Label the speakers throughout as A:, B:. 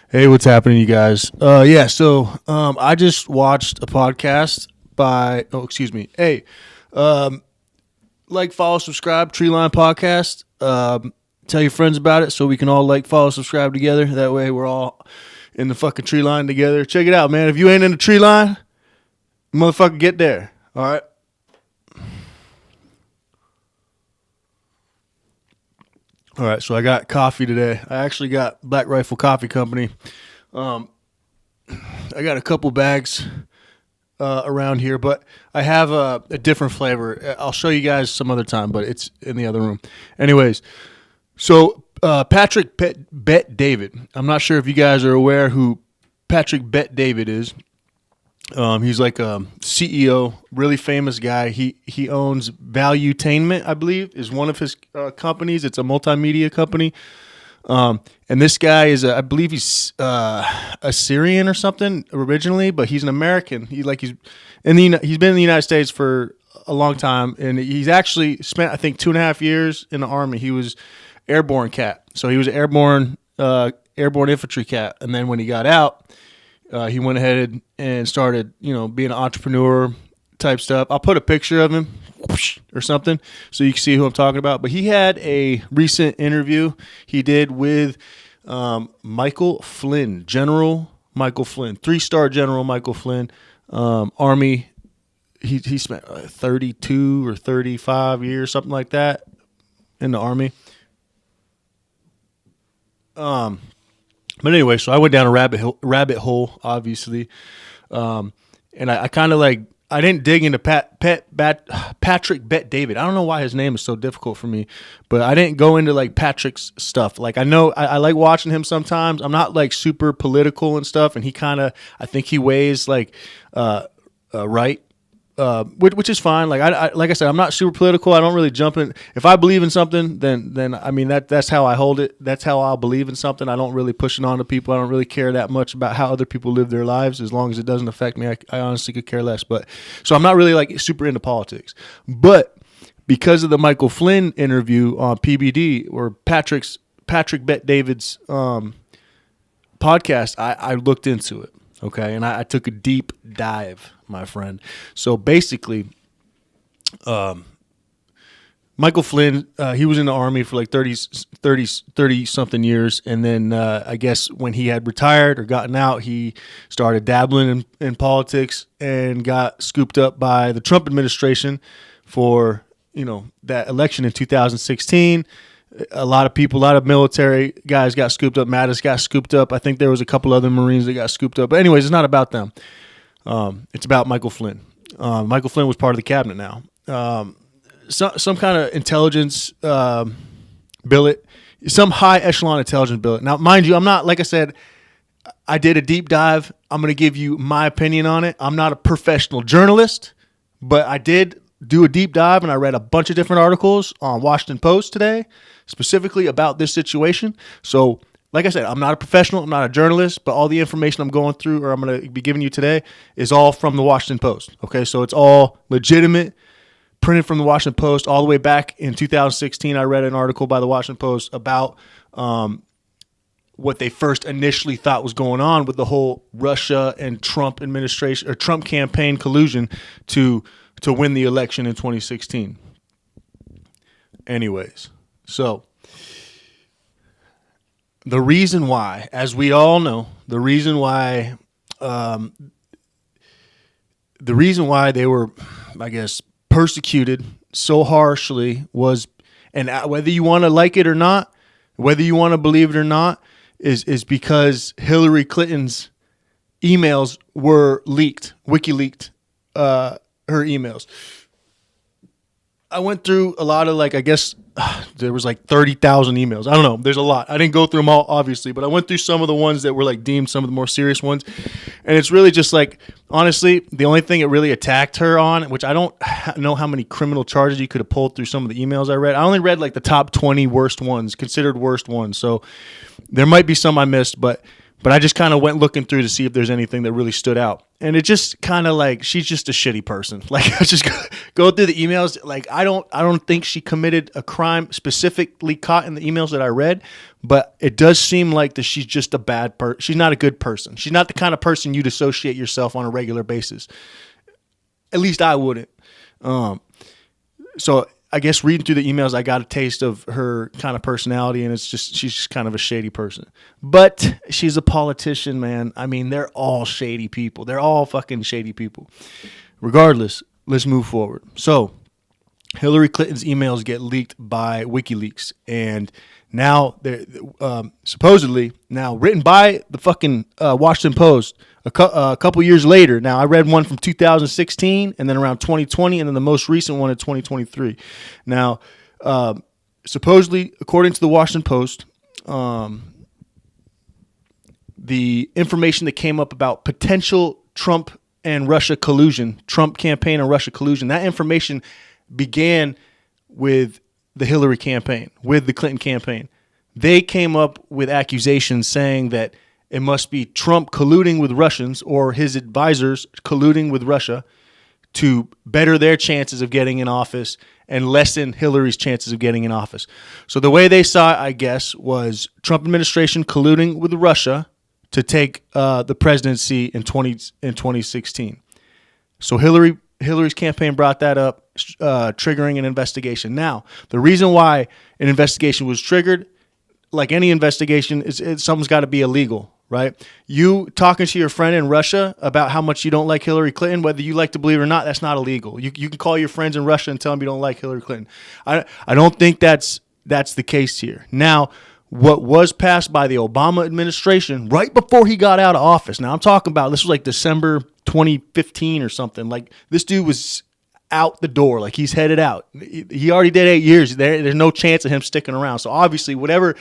A: Hey, what's happening, you guys? I just watched a podcast by, excuse me. Hey, follow, subscribe, Treeline Podcast. Tell your friends about it so we can all follow, subscribe together. That way we're all in the fucking tree line together. Check it out, man. If you ain't in the tree line, motherfucker, get there. All right. All right, so I got coffee today. I actually got Black Rifle Coffee Company. I got a couple bags around here, but I have a different flavor. I'll show you guys some other time, but it's in the other room. Anyways, so Patrick Bet David. I'm not sure if you guys are aware who Patrick Bet David is. He's like a CEO, really famous guy. He owns Valuetainment, I believe, is one of his companies. It's a multimedia company. And this guy is, I believe he's Assyrian or something originally, but he's an American. He's been in the United States for a long time, and he's actually spent, I think, 2.5 years in the Army. He was airborne cat, so he was an airborne infantry cat, and then when he got out, he went ahead and started, being an entrepreneur type stuff. I'll put a picture of him or something so you can see who I'm talking about. But he had a recent interview he did with Michael Flynn, General Michael Flynn, 3-star General Michael Flynn, Army. He spent 32 or 35 years, something like that, in the Army. But anyway, so I went down a rabbit hole, obviously, and I kind of I didn't dig into Patrick Bet David. I don't know why his name is so difficult for me, but I didn't go into Patrick's stuff. I know I like watching him sometimes. I'm not super political and stuff, and he kind of, I think he weighs right. Which is fine. Like I said, I'm not super political. I don't really jump in. If I believe in something, then I mean that's how I hold it. That's how I'll believe in something. I don't really push it on to people. I don't really care that much about how other people live their lives as long as it doesn't affect me. I honestly could care less. But so I'm not really super into politics. But because of the Michael Flynn interview on PBD or Patrick Bet David's podcast, I looked into it. Okay, and I took a deep dive, my friend. So basically, Michael Flynn, he was in the Army for 30 something years, and then I guess when he had retired or gotten out, he started dabbling in politics and got scooped up by the Trump administration for that election in 2016. A lot of military guys got scooped up. Mattis got scooped up. I think there was a couple other Marines that got scooped up. But anyways, it's not about them. It's about Michael Flynn. Michael Flynn was part of the cabinet now. Some kind of intelligence billet, some high echelon intelligence billet. Now, mind you, I'm not, like I said, I did a deep dive. I'm going to give you my opinion on it. I'm not a professional journalist, but I did do a deep dive, and I read a bunch of different articles on Washington Post today, specifically about this situation. So, like I said, I'm not a professional, I'm not a journalist, but all the information I'm going through or I'm going to be giving you today is all from the Washington Post. Okay, so it's all legitimate, printed from the Washington Post. All the way back in 2016, I read an article by the Washington Post about what they first initially thought was going on with the whole Russia and Trump administration or Trump campaign collusion to win the election in 2016. Anyways, so the reason why, as we all know, the reason why they were, I guess, persecuted so harshly was, and whether you want to like it or not, whether you want to believe it or not, is because Hillary Clinton's emails were leaked, WikiLeaked her emails. I went through a lot of I guess there was 30,000 emails. I don't know. There's a lot. I didn't go through them all, obviously, but I went through some of the ones that were deemed some of the more serious ones. And it's really just honestly, the only thing it really attacked her on, which I don't know how many criminal charges you could have pulled through some of the emails I read. I only read the top 20 worst ones, considered worst ones. So there might be some I missed, but But I just kind of went looking through to see if there's anything that really stood out. And it just kind of like, she's just a shitty person. Like, I just go through the emails. Like, I don't think she committed a crime specifically caught in the emails that I read, but it does seem like that she's just a bad person. She's not a good person. She's not the kind of person you'd associate yourself on a regular basis. At least I wouldn't. So I guess reading through the emails, I got a taste of her kind of personality, and she's just kind of a shady person. But she's a politician, man. I mean, they're all shady people. They're all fucking shady people. Regardless, let's move forward. So Hillary Clinton's emails get leaked by WikiLeaks, and now they're supposedly now written by the fucking Washington Post a couple years later. Now, I read one from 2016 and then around 2020 and then the most recent one in 2023. Now, supposedly, according to the Washington Post, the information that came up about potential Trump and Russia collusion, Trump campaign and Russia collusion, that information began with the Hillary campaign, with the Clinton campaign. They came up with accusations saying that it must be Trump colluding with Russians or his advisors colluding with Russia to better their chances of getting in office and lessen Hillary's chances of getting in office. So the way they saw it, I guess, was Trump administration colluding with Russia to take the presidency in 2016. So Hillary's campaign brought that up, triggering an investigation. Now, the reason why an investigation was triggered, like any investigation, is something's got to be illegal, right? You talking to your friend in Russia about how much you don't like Hillary Clinton, whether you like to believe it or not, that's not illegal. You can call your friends in Russia and tell them you don't like Hillary Clinton. I don't think that's the case here. Now, what was passed by the Obama administration right before he got out of office, now I'm talking about, this was like December 2015 or something. Like, this dude was out the door. Like, he's headed out. He already did 8 years. There's no chance of him sticking around. So obviously, whatever,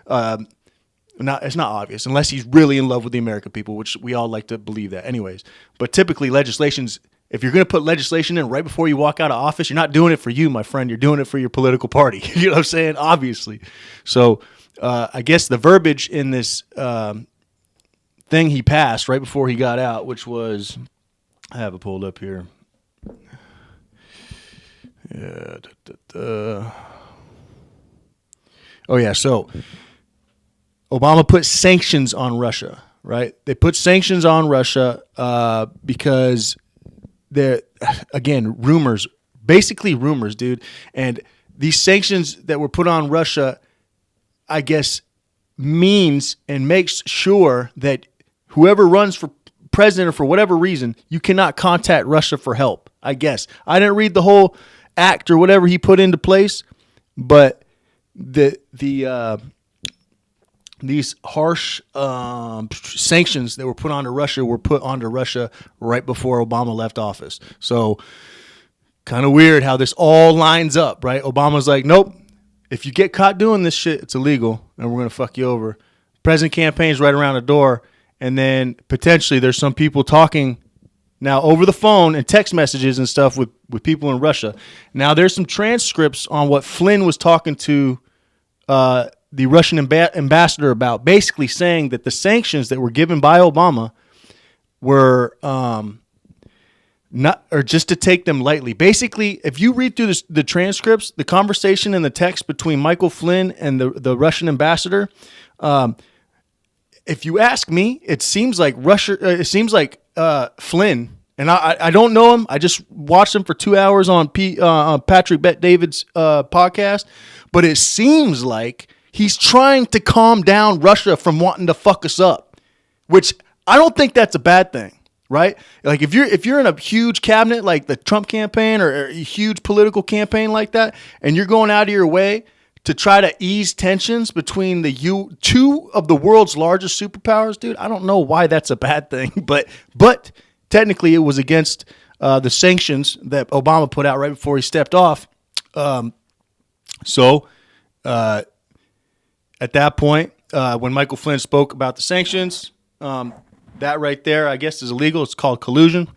A: it's not obvious unless he's really in love with the American people, which we all like to believe that anyways. But typically legislations, if you're going to put legislation in right before you walk out of office, you're not doing it for you, my friend. You're doing it for your political party. You know what I'm saying? Obviously. So I guess the verbiage in this thing he passed right before he got out, which was, I have it pulled up here. Yeah. Oh, yeah. So Obama put sanctions on Russia, right? They put sanctions on Russia because they're, again, rumors, basically rumors, dude. And these sanctions that were put on Russia, I guess, means and makes sure that whoever runs for president or for whatever reason, you cannot contact Russia for help, I guess. I didn't read the whole act or whatever he put into place, but these harsh sanctions that were put onto Russia were put onto Russia right before Obama left office. So kind of weird how this all lines up, right? Obama's like, nope, if you get caught doing this shit, it's illegal, and we're going to fuck you over. President campaign's right around the door, and then potentially there's some people talking now over the phone and text messages and stuff with people in Russia. Now there's some transcripts on what Flynn was talking to the Russian ambassador about, basically saying that the sanctions that were given by Obama were not, or just to take them lightly. Basically, if you read through the transcripts, the conversation and the text between Michael Flynn and the Russian ambassador, if you ask me, it seems like Flynn, and I don't know him. I just watched him for 2 hours on Patrick Bet-David's podcast, but it seems like he's trying to calm down Russia from wanting to fuck us up, which I don't think that's a bad thing, right? Like, if you're in a huge cabinet like the Trump campaign or a huge political campaign like that, and you're going out of your way to try to ease tensions between two of the world's largest superpowers, dude, I don't know why that's a bad thing, but technically it was against the sanctions that Obama put out right before he stepped off. So at that point, when Michael Flynn spoke about the sanctions, that right there, I guess, is illegal. It's called collusion.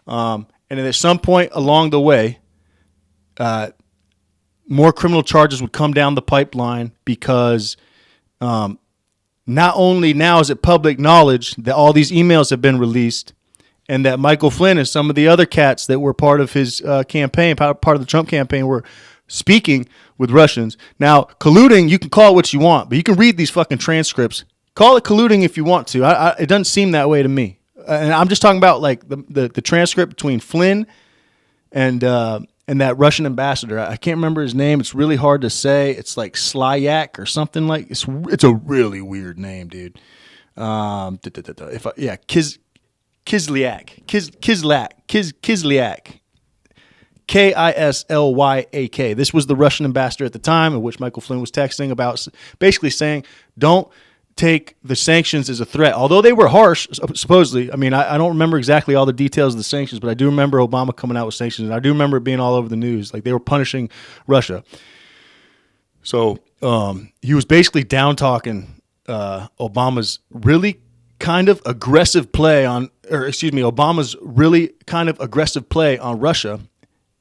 A: And then at some point along the way, more criminal charges would come down the pipeline because not only now is it public knowledge that all these emails have been released and that Michael Flynn and some of the other cats that were part of his campaign, part of the Trump campaign, were speaking with Russians. Now, colluding, you can call it what you want, but you can read these fucking transcripts. Call it colluding if you want to. It doesn't seem that way to me. And I'm just talking about like the transcript between Flynn and that Russian ambassador. I can't remember his name. It's really hard to say. It's like Slyak or something like. It's a really weird name, dude. Kislyak. Kislyak. This was the Russian ambassador at the time, in which Michael Flynn was texting about, basically saying, don't take the sanctions as a threat. Although they were harsh, supposedly. I mean, I don't remember exactly all the details of the sanctions, but I do remember Obama coming out with sanctions, and I do remember it being all over the news. Like, they were punishing Russia. So he was basically down-talking Obama's really kind of aggressive play on, Obama's really kind of aggressive play on Russia.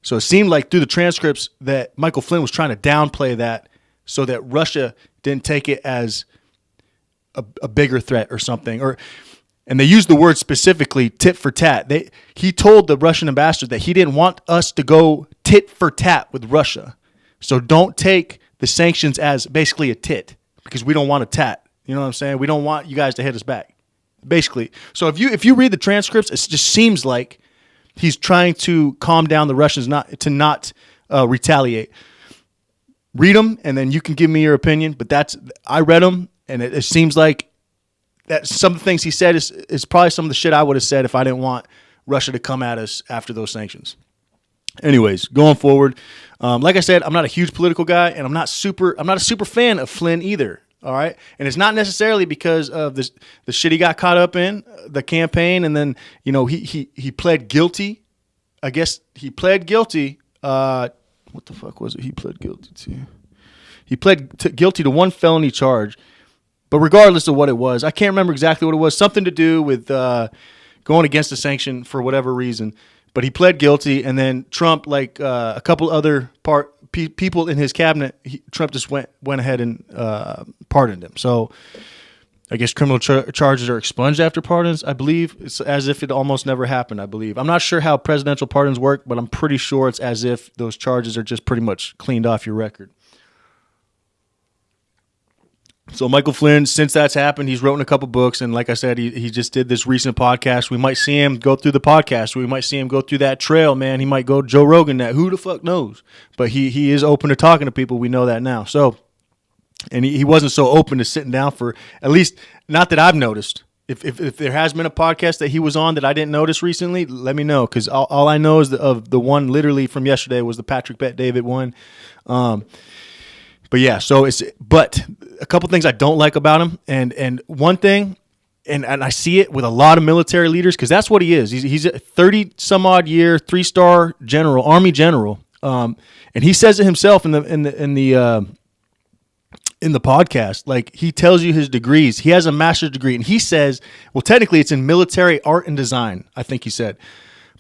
A: So it seemed like through the transcripts that Michael Flynn was trying to downplay that so that Russia didn't take it as a bigger threat or something. And they used the word specifically, tit for tat. He told the Russian ambassador that he didn't want us to go tit for tat with Russia. So don't take the sanctions as basically a tit, because we don't want a tat. You know what I'm saying? We don't want you guys to hit us back, basically. So if you read the transcripts, it just seems like he's trying to calm down the Russians not retaliate. Read them, and then you can give me your opinion. But I read them, and it seems like that some of the things he said is probably some of the shit I would have said if I didn't want Russia to come at us after those sanctions. Anyways, going forward, like I said, I'm not a huge political guy, and I'm not a super fan of Flynn either. All right, and it's not necessarily because of the shit he got caught up in, the campaign, and then he pled guilty. I guess he pled guilty. What the fuck was it? He pled guilty to. He pled guilty to one felony charge, but regardless of what it was, I can't remember exactly what it was. Something to do with going against a sanction for whatever reason. But he pled guilty, and then Trump, like a couple other people in his cabinet, Trump just went ahead and pardoned him. So I guess criminal charges are expunged after pardons, I believe. It's as if it almost never happened, I believe. I'm not sure how presidential pardons work, but I'm pretty sure it's as if those charges are just pretty much cleaned off your record. So Michael Flynn, since that's happened, he's written a couple books, and like I said, he just did this recent podcast. We might see him go through the podcast. We might see him go through that trail, man. He might go Joe Rogan that. Who the fuck knows? But he is open to talking to people. We know that now. So, and he wasn't so open to sitting down for, at least not that I've noticed. If there has been a podcast that he was on that I didn't notice recently, let me know, because all I know is of the one literally from yesterday was the Patrick Bet-David one. But yeah, but a couple things I don't like about him, and one thing, and I see it with a lot of military leaders, because that's what he is. He's a 30 some odd year 3-star general, Army general, and he says it himself in the podcast. Like, he tells you his degrees. He has a master's degree, and he says, well, technically it's in military art and design, I think he said,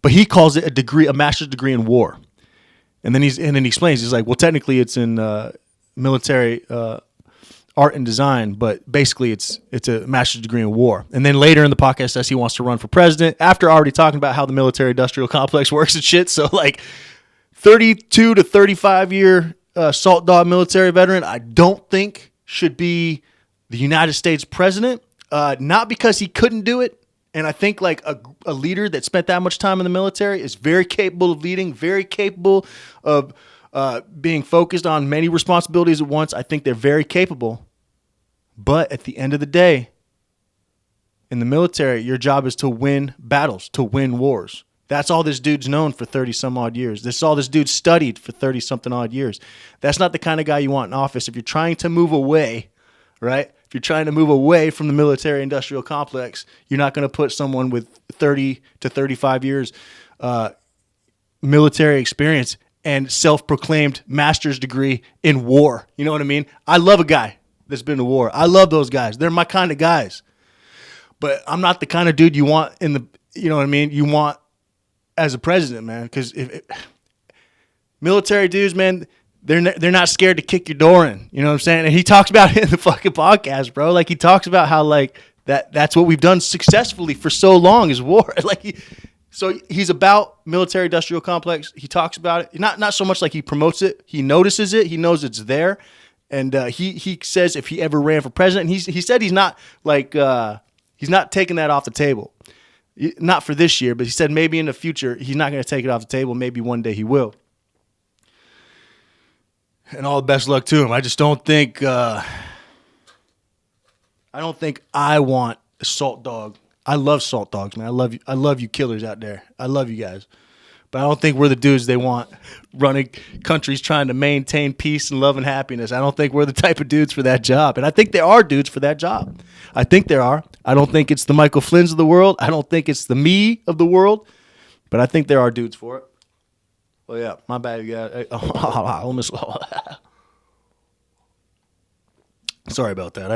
A: but he calls it a master's degree in war. And then he explains, he's like, well, technically it's in military art and design, but basically it's a master's degree in war. And then later in the podcast says he wants to run for president after already talking about how the military industrial complex works and shit. So like 32 to 35 year Salt Dog military veteran, I don't think should be the United States president. Not because he couldn't do it. And I think like a leader that spent that much time in the military is very capable of leading, very capable of being focused on many responsibilities at once. I think they're very capable. But at the end of the day, in the military, your job is to win battles, to win wars. That's all this dude's known for 30 some odd years. This is all this dude studied for 30 something odd years. That's not the kind of guy you want in office. If you're trying to move away, right? If you're trying to move away from the military industrial complex, you're not going to put someone with 30 to 35 years military experience and self-proclaimed master's degree in war. You know what I mean? I love a guy that's been to war. I love those guys. They're my kind of guys. But I'm not the kind of dude you want you know what I mean? You want as a president, man. Because military dudes, man, they're not scared to kick your door in. You know what I'm saying? And he talks about it in the fucking podcast, bro. Like he talks about how like that's what we've done successfully for so long is war. Like so he's about military industrial complex. He talks about it. Not so much like he promotes it. He notices it. He knows it's there. And he says if he ever ran for president, and he said he's not like he's not taking that off the table. Not for this year, but he said maybe in the future he's not going to take it off the table. Maybe one day he will. And all the best luck to him. I just don't think I want a salt dog. I love salt dogs, man. I love you killers out there. I love you guys. But I don't think we're the dudes they want running countries trying to maintain peace and love and happiness. I don't think we're the type of dudes for that job. And I think there are dudes for that job. I think there are. I don't think it's the Michael Flynn's of the world. I don't think it's the me of the world. But I think there are dudes for it. Well, yeah, my bad, you guys. Sorry about that.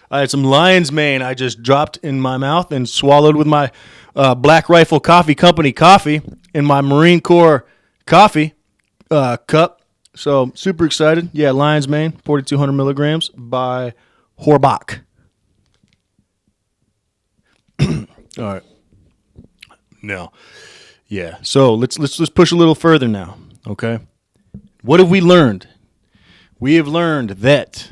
A: I had some lion's mane I just dropped in my mouth and swallowed with my Black Rifle Coffee Company coffee in my Marine Corps coffee cup. So super excited. Yeah, lion's mane, 4,200 milligrams by Horbach. All right. No. Yeah. So let's push a little further now. Okay. What have we learned? We have learned that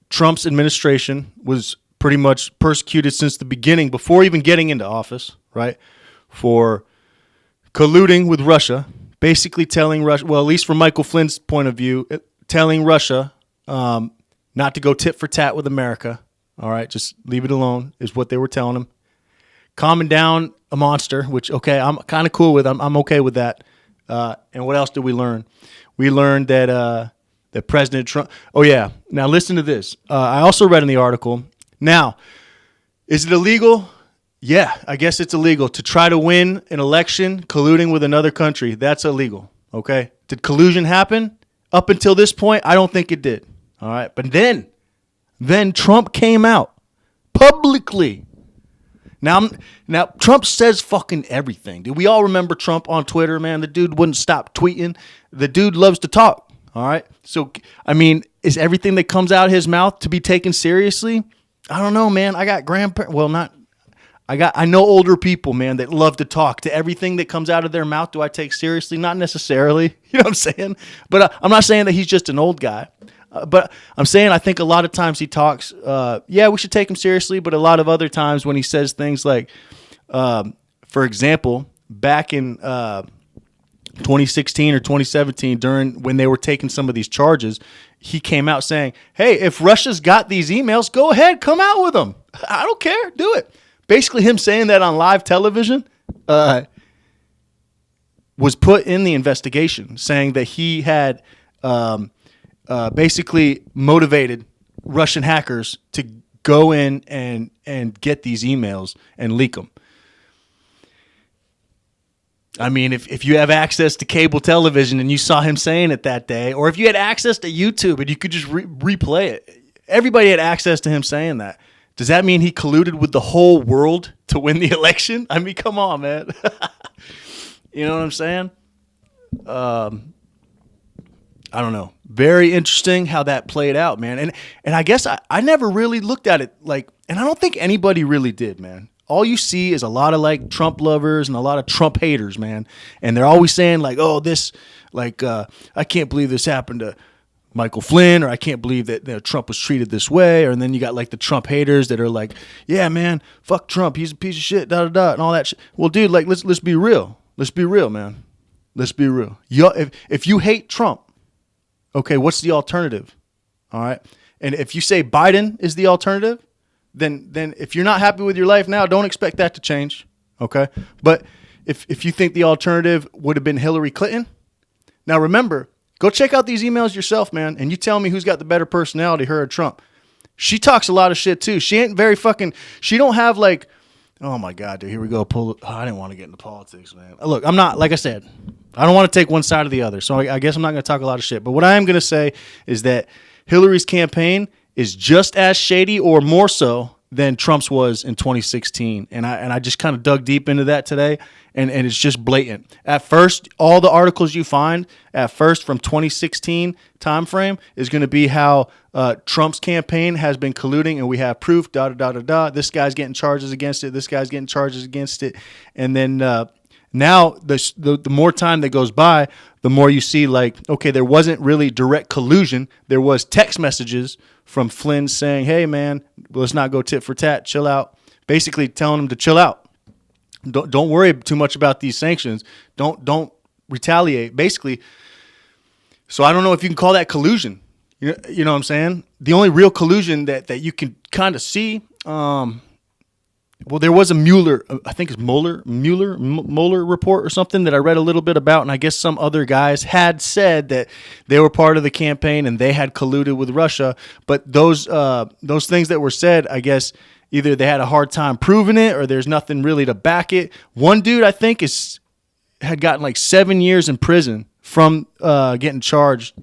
A: Trump's administration was pretty much persecuted since the beginning, before even getting into office, right? For colluding with Russia, basically telling Russia, well, at least from Michael Flynn's point of view, telling Russia not to go tit for tat with America. All right, just leave it alone is what they were telling him. Calming down a monster, which, okay, I'm kind of cool with. I'm okay with that. And what else did we learn? We learned that President Trump. Oh, yeah. Now, listen to this. I also read in the article. Now, is it illegal? Yeah, I guess it's illegal to try to win an election colluding with another country. That's illegal. Okay. Did collusion happen? Up until this point, I don't think it did. All right. But then Trump came out publicly. Now Trump says fucking everything. Dude, we all remember Trump on Twitter, man. The dude wouldn't stop tweeting. The dude loves to talk. All right. So, I mean, is everything that comes out of his mouth to be taken seriously? I don't know, man. I got grandparents. Well, I know older people, man, that love to talk. To everything that comes out of their mouth, do I take seriously? Not necessarily. You know what I'm saying? But I'm not saying that he's just an old guy. But I'm saying I think a lot of times he talks, yeah, we should take him seriously. But a lot of other times when he says things like, for example, back in 2016 or 2017, when they were taking some of these charges, he came out saying, hey, if Russia's got these emails, go ahead, come out with them. I don't care. Do it. Basically, him saying that on live television was put in the investigation, saying that he had basically motivated Russian hackers to go in and get these emails and leak them. I mean, if you have access to cable television and you saw him saying it that day, or if you had access to YouTube and you could just replay it, everybody had access to him saying that. Does that mean he colluded with the whole world to win the election? I mean, come on, man. You know what I'm saying? I don't know. Very interesting how that played out, man. And I guess I never really looked at it like, and I don't think anybody really did, man. All you see is a lot of like Trump lovers and a lot of Trump haters, man. And they're always saying like, oh, this, like, I can't believe this happened to Michael Flynn, or I can't believe that Trump was treated this way. Or and then you got like the Trump haters that are like, yeah, man, fuck Trump. He's a piece of shit, and all that shit. Well, dude, like, let's be real. Let's be real, man. Let's be real. If you hate Trump, okay, what's the alternative? All right. And if you say Biden is the alternative, then if you're not happy with your life now, don't expect that to change. Okay. But if you think the alternative would have been Hillary Clinton, now remember, go check out these emails yourself, man. And you tell me who's got the better personality, her or Trump. She talks a lot of shit too. She ain't very she don't have like, oh my God, dude, here we go. I didn't want to get into politics, man. Look, I'm not, like I said, I don't want to take one side or the other. So I guess I'm not going to talk a lot of shit. But what I am going to say is that Hillary's campaign is just as shady or more so than Trump's was in 2016. And I just kind of dug deep into that today, and it's just blatant. At first, all the articles you find at first from 2016 time frame is going to be how Trump's campaign has been colluding, and we have proof, This guy's getting charges against it. This guy's getting charges against it. And then now the more time that goes by, the more you see like, okay, there wasn't really direct collusion. There was text messages from Flynn saying, hey, man, let's not go tit for tat. Chill out. Basically telling him to chill out. Don't worry too much about these sanctions. Don't retaliate, basically. So I don't know if you can call that collusion. You know what I'm saying? The only real collusion that you can kind of see, well, there was a Mueller report or something that I read a little bit about, and I guess some other guys had said that they were part of the campaign and they had colluded with Russia. But those things that were said, I guess either they had a hard time proving it or there's nothing really to back it. One dude I think had gotten like 7 years in prison from getting charged.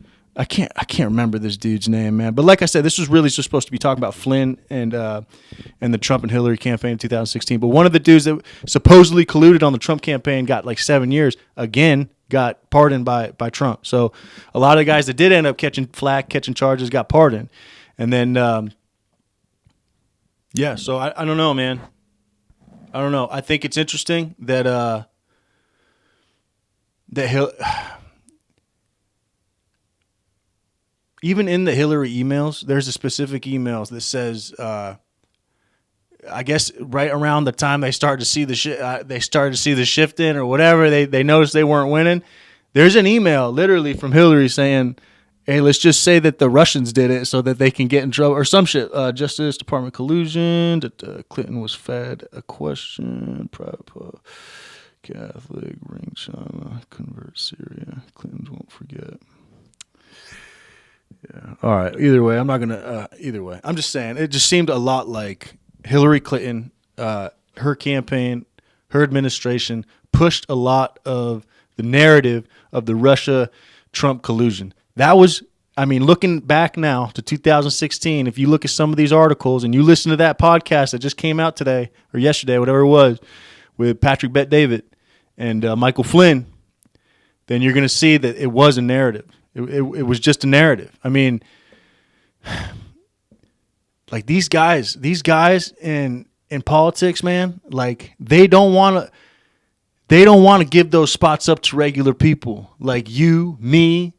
A: I can't remember this dude's name, man. But like I said, this was really just supposed to be talking about Flynn and the Trump and Hillary campaign in 2016. But one of the dudes that supposedly colluded on the Trump campaign got like 7 years. Again, got pardoned by Trump. So a lot of the guys that did end up catching flack, catching charges, got pardoned. And then, so I don't know, man. I don't know. I think it's interesting that even in the Hillary emails, there's a specific emails that says, I guess right around the time they started to see the shifting or whatever, they noticed they weren't winning. There's an email literally from Hillary saying, hey, let's just say that the Russians did it so that they can get in trouble or some shit. Justice Department collusion. Clinton was fed a question. Private Catholic ring China convert Syria. Clintons won't forget. Yeah. All right. Either way, I'm not gonna. Either way, I'm just saying it just seemed a lot like Hillary Clinton, her campaign, her administration pushed a lot of the narrative of the Russia-Trump collusion. That was, I mean, looking back now to 2016, if you look at some of these articles and you listen to that podcast that just came out today or yesterday, whatever it was, with Patrick Bet-David and Michael Flynn, then you're going to see that it was a narrative. It was just a narrative. I mean, like these guys in politics, man, like they don't want to give those spots up to regular people like you, me.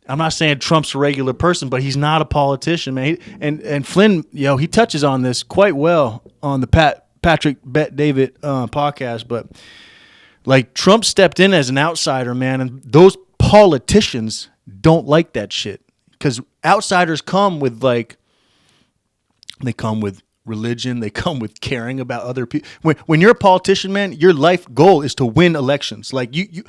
A: I'm not saying Trump's a regular person, but he's not a politician, man. And Flynn, he touches on this quite well on the Patrick Bet-David podcast. But like Trump stepped in as an outsider, man, and those politicians don't like that shit because outsiders come with they come with religion, they come with caring about other people. When you're a politician, man, your life goal is to win elections. Like you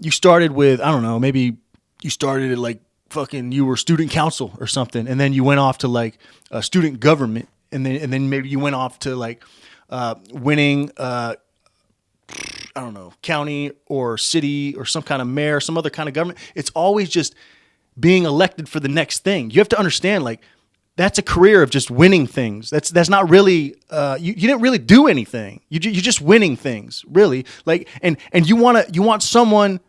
A: started with, I don't know, maybe you started at like fucking you were student council or something, and then you went off to like student government, and then maybe you went off to like winning I don't know, county or city or some kind of mayor, some other kind of government. It's always just being elected for the next thing. You have to understand, like, that's a career of just winning things. That's not really, you didn't really do anything. You're just winning things, really. Like, and you want someone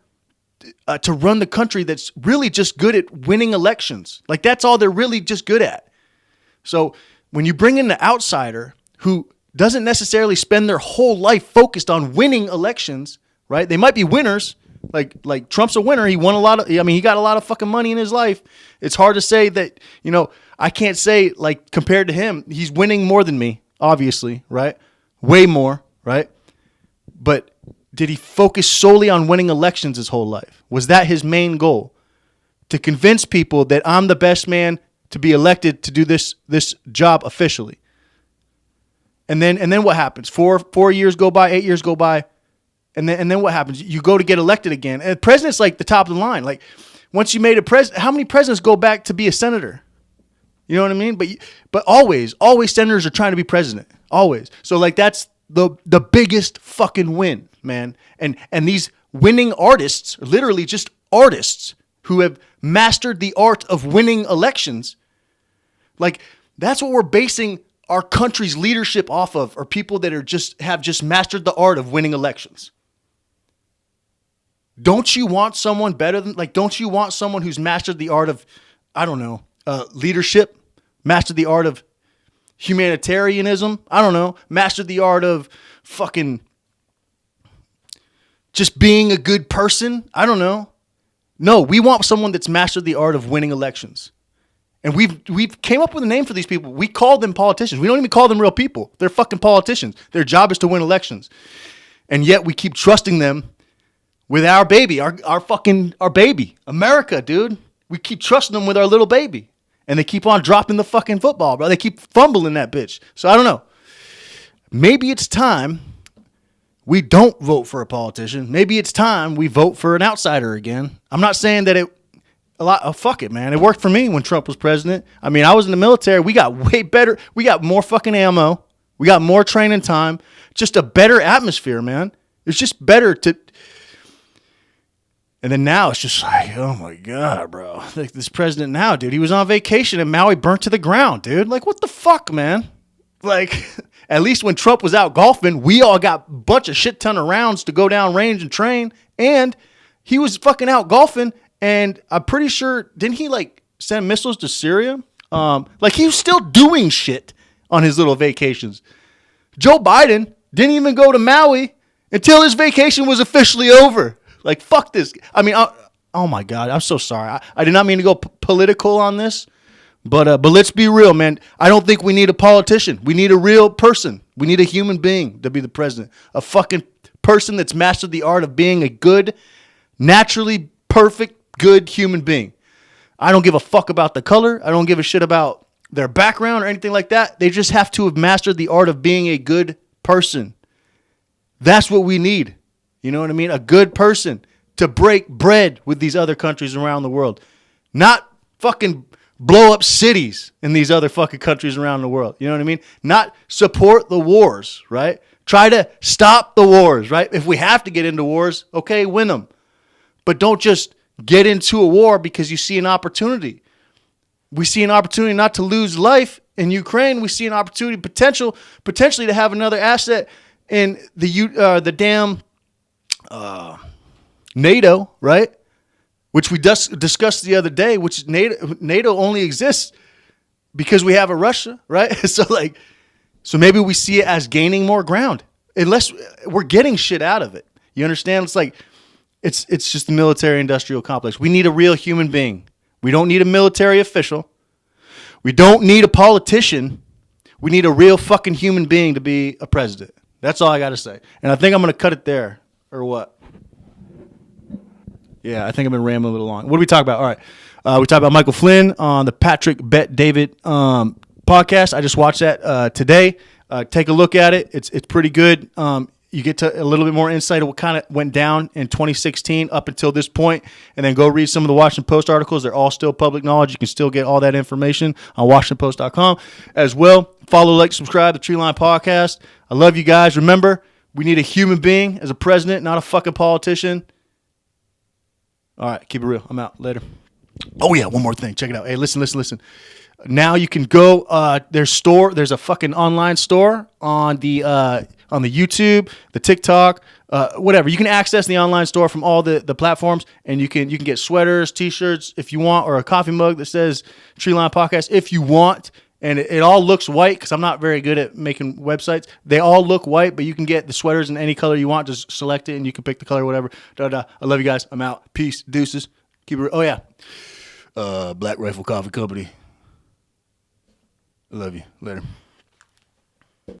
A: to run the country that's really just good at winning elections. Like, that's all they're really just good at. So when you bring in the outsider who doesn't necessarily spend their whole life focused on winning elections, right? They might be winners. Like Trump's a winner. He won he got a lot of fucking money in his life. It's hard to say that, I can't say like compared to him, he's winning more than me, obviously, right? Way more, right? But did he focus solely on winning elections his whole life? Was that his main goal? To convince people that I'm the best man to be elected to do this job officially. And then what happens? 4 years go by, 8 years go by, and then what happens? You go to get elected again. And the president's like the top of the line. Like once you made a president, how many presidents go back to be a senator? You know what I mean? But always senators are trying to be president. Always. So like that's the biggest fucking win, man. And these winning artists are literally just artists who have mastered the art of winning elections. Like that's what we're basing our country's leadership off of are people that are have just mastered the art of winning elections. Don't you want someone better than, don't you want someone who's mastered the art of, I don't know, leadership, mastered the art of humanitarianism, I don't know, mastered the art of fucking just being a good person, I don't know. No, we want someone that's mastered the art of winning elections. And we've came up with a name for these people. We call them politicians. We don't even call them real people. They're fucking politicians. Their job is to win elections. And yet we keep trusting them with our baby, our baby, America, dude. We keep trusting them with our little baby. And they keep on dropping the fucking football, bro. They keep fumbling that bitch. So I don't know. Maybe it's time we don't vote for a politician. Maybe it's time we vote for an outsider again. I'm not saying that fuck it, man. It worked for me when Trump was president. I mean, I was in the military. We got way better. We got more fucking ammo. We got more training time. Just a better atmosphere, man. It's just better to. And then now it's just like, oh my God, bro. Like this president now, dude, he was on vacation and Maui burnt to the ground, dude. Like, what the fuck, man? Like, at least when Trump was out golfing, we all got a bunch of shit ton of rounds to go down range and train. And he was fucking out golfing. And I'm pretty sure, didn't he send missiles to Syria? He was still doing shit on his little vacations. Joe Biden didn't even go to Maui until his vacation was officially over. Like, fuck this. I mean, oh my God, I'm so sorry. I did not mean to go political on this, but let's be real, man. I don't think we need a politician. We need a real person. We need a human being to be the president. A fucking person that's mastered the art of being a good, naturally perfect, good human being. I don't give a fuck about the color. I don't give a shit about their background or anything like that. They just have to have mastered the art of being a good person. That's what we need. You know what I mean? A good person to break bread with these other countries around the world. Not fucking blow up cities in these other fucking countries around the world. You know what I mean? Not support the wars, right? Try to stop the wars, right? If we have to get into wars, okay, win them. But don't just get into a war because you see an opportunity. We see an opportunity not to lose life in Ukraine. We see an opportunity potentially to have another asset in the damn NATO, right? Which we discussed the other day, which NATO only exists because we have a Russia, right? So maybe we see it as gaining more ground, unless we're getting shit out of it. You understand? It's just the military industrial complex. We need a real human being. We don't need a military official. We don't need a politician. We need a real fucking human being to be a president. That's all I got to say. And I think I'm going to cut it there. Or what? Yeah, I think I've been rambling a little long. What do we talk about? All right. We talked about Michael Flynn on the Patrick Bet David podcast. I just watched that today. Take a look at it. It's pretty good. You get to a little bit more insight of what kind of went down in 2016 up until this point, and then go read some of the Washington Post articles. They're all still public knowledge. You can still get all that information on WashingtonPost.com as well. Follow, like, subscribe to the Treeline Podcast. I love you guys. Remember, we need a human being as a president, not a fucking politician. All right, keep it real. I'm out. Later. Oh, yeah, one more thing. Check it out. Hey, listen. Now you can go. There's a fucking online store on the YouTube, the TikTok, whatever. You can access the online store from all the platforms, and you can get sweaters, T-shirts if you want, or a coffee mug that says Treeline Podcast if you want. And it all looks white because I'm not very good at making websites. They all look white, but you can get the sweaters in any color you want. Just select it, and you can pick the color, whatever. I love you guys. I'm out. Peace. Deuces. Keep it. Oh, yeah. Black Rifle Coffee Company. I love you. Later.